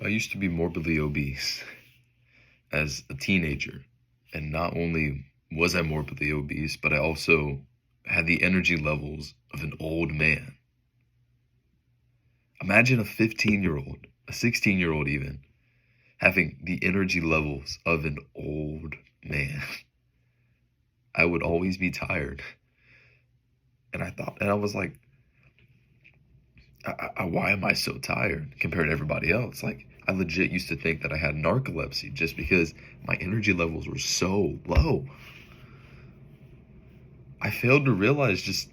I used to be morbidly obese as a teenager. And not only was I morbidly obese, but I also had the energy levels of an old man. Imagine a 15-year-old, a 16-year-old even, having the energy levels of an old man. I would always be tired. And I was like, why am I so tired compared to everybody else? Like, I legit used to think that I had narcolepsy just because my energy levels were so low. I failed to realize just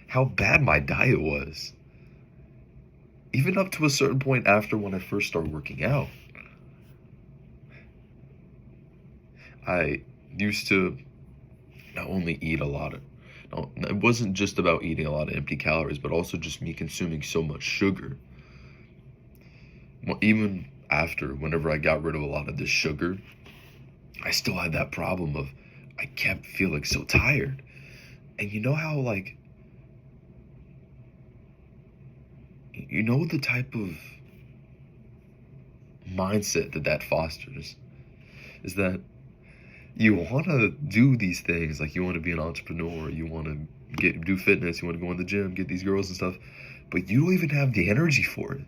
how bad my diet was. Even up to a certain point after when I first started working out. I used to not only eat a lot of, no, it wasn't just about eating a lot of empty calories, but also just me consuming so much sugar. Well, even after, whenever I got rid of a lot of this sugar, I still had that problem of I kept feeling so tired. And you know how, like, you know the type of mindset that fosters is that you want to do these things, like you want to be an entrepreneur, you want to do fitness, you want to go in the gym, get these girls and stuff, but you don't even have the energy for it.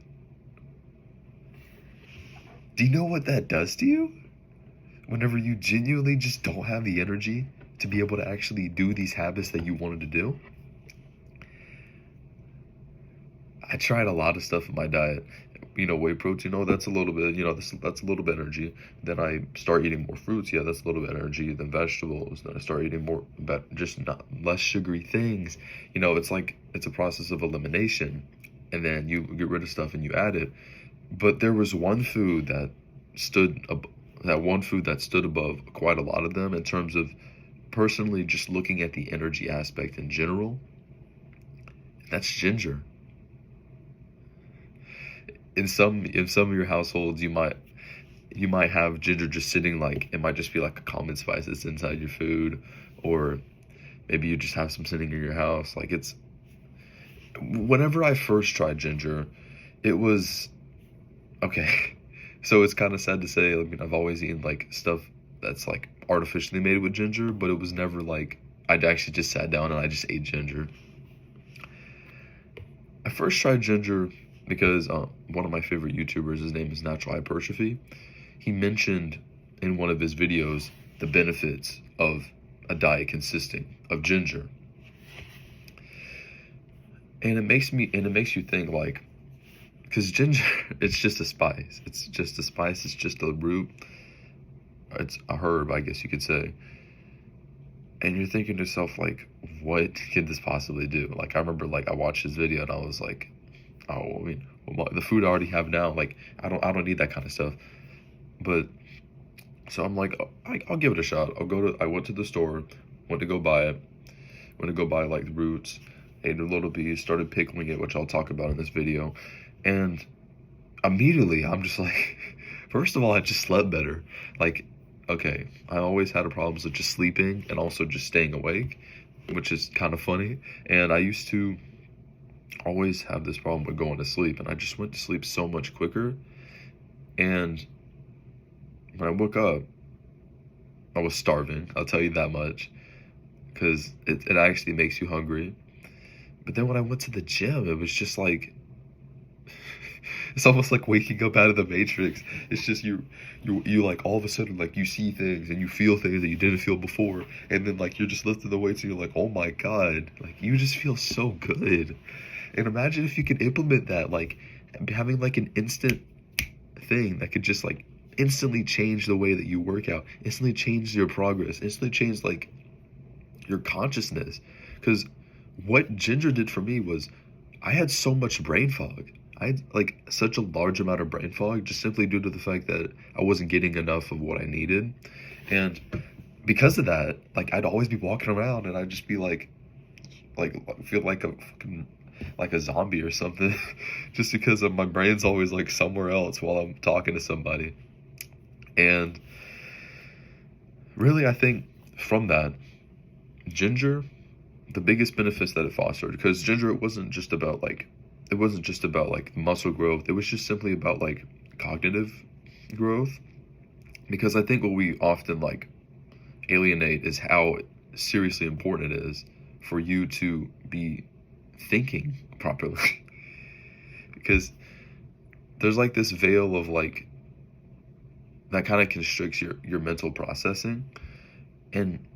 Do you know what that does to you? Whenever you genuinely just don't have the energy to be able to actually do these habits that you wanted to do. I tried a lot of stuff in my diet. Whey protein, oh, that's a little bit, that's a little bit energy. Then I start eating more fruits, yeah, that's a little bit energy. Then vegetables, then I start eating more, but just not less sugary things. It's like, it's a process of elimination. And then you get rid of stuff and you add it. But there was one food that stood above quite a lot of them in terms of personally just looking at the energy aspect in general. That's ginger. In some of your households, you might have ginger just sitting, like it might just be like a common spice that's inside your food, or maybe you just have some sitting in your house. Like, it's whenever I first tried ginger, it was okay. So it's kind of sad to say, I mean, I've always eaten like stuff that's like artificially made with ginger, but it was never like I'd actually just sat down and I just ate ginger. I first tried ginger because one of my favorite YouTubers, his name is Natural Hypertrophy, he mentioned in one of his videos the benefits of a diet consisting of ginger. And it makes you think, like, because ginger, it's just a spice. It's just a spice. It's just a root. It's a herb, I guess you could say. And you're thinking to yourself, like, what could this possibly do? Like, I remember, like, I watched his video and I was like, oh, I mean, well, the food I already have now, like, I don't need that kind of stuff. But so I'm like, oh, I'll give it a shot. I went to the store, went to go buy it, went to go buy like the roots, ate a little bit, started pickling it, which I'll talk about in this video. And immediately I'm just like, first of all, I just slept better. Like, okay, I always had a problem with just sleeping and also just staying awake, which is kind of funny. And I used to always have this problem with going to sleep, and I just went to sleep so much quicker. And when I woke up, I was starving, I'll tell you that much, because it actually makes you hungry. But then when I went to the gym, it was just like, it's almost like waking up out of the Matrix. It's just you like all of a sudden, like, you see things and you feel things that you didn't feel before, and then like you're just lifting the weights and you're like, oh my god, like you just feel so good. And imagine if you could implement that, like having like an instant thing that could just like instantly change the way that you work out, instantly change your progress, instantly change like your consciousness. Because what ginger did for me was I had so much brain fog. I had like such a large amount of brain fog just simply due to the fact that I wasn't getting enough of what I needed. And because of that, like I'd always be walking around and I'd just be like feel like a fucking like a zombie or something just because of my brain's always like somewhere else while I'm talking to somebody. And really, I think from that, ginger, the biggest benefits that it fostered, because ginger, it wasn't just about like it wasn't just about like muscle growth. It was just simply about like cognitive growth. Because I think what we often like alienate is how seriously important it is for you to be thinking properly. Because there's like this veil of like that kind of constricts your mental processing, and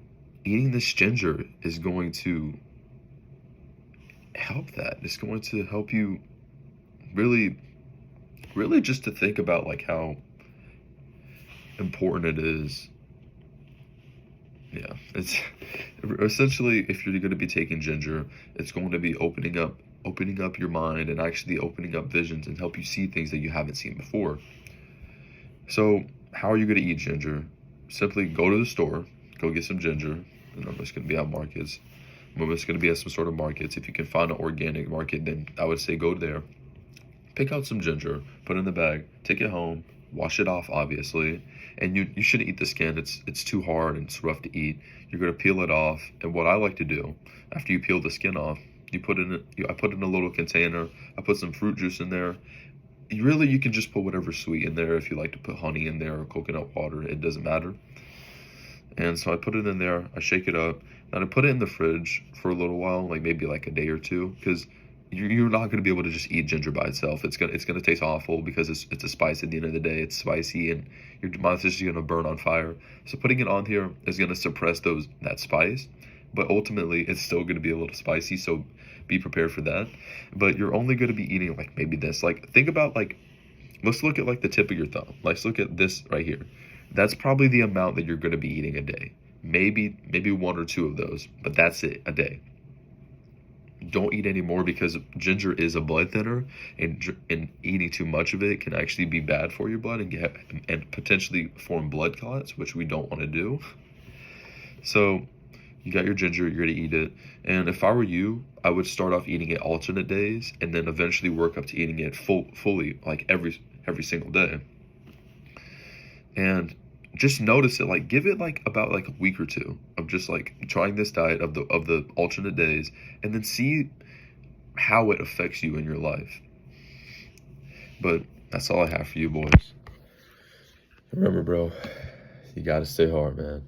eating this ginger is going to help that. It's going to help you really, really just to think about like how important it is. Yeah, it's essentially, if you're going to be taking ginger, it's going to be opening up your mind and actually opening up visions and help you see things that you haven't seen before. So how are you going to eat ginger? Simply go to the store, go get some ginger. And I'm just going to be at markets. I'm just going to be at some sort of markets. If you can find an organic market, then I would say go there. Pick out some ginger, put it in the bag, take it home, wash it off, obviously. And you shouldn't eat the skin. It's too hard and it's rough to eat. You're going to peel it off. And what I like to do, after you peel the skin off, I put it in a little container. I put some fruit juice in there. You can just put whatever sweet in there. If you like to put honey in there or coconut water, it doesn't matter. And so I put it in there, I shake it up, and I put it in the fridge for a little while, like maybe like a day or two, because you're not going to be able to just eat ginger by itself. It's gonna taste awful because it's a spice at the end of the day. It's spicy and your mouth's just gonna burn on fire. So putting it on here is gonna suppress that spice, but ultimately it's still gonna be a little spicy. So be prepared for that. But you're only gonna be eating like maybe this. Like think about like, let's look at like the tip of your thumb. Let's look at this right here. That's probably the amount that you're gonna be eating a day. Maybe one or two of those, but that's it, a day. Don't eat any more because ginger is a blood thinner, and eating too much of it can actually be bad for your blood and potentially form blood clots, which we don't want to do. So you got your ginger, you're gonna eat it. And if I were you, I would start off eating it alternate days and then eventually work up to eating it fully, like every single day. And just notice it, like give it like about like a week or two of just like trying this diet of the alternate days, and then see how it affects you in your life. But that's all I have for you boys. Remember, bro, you gotta stay hard, man.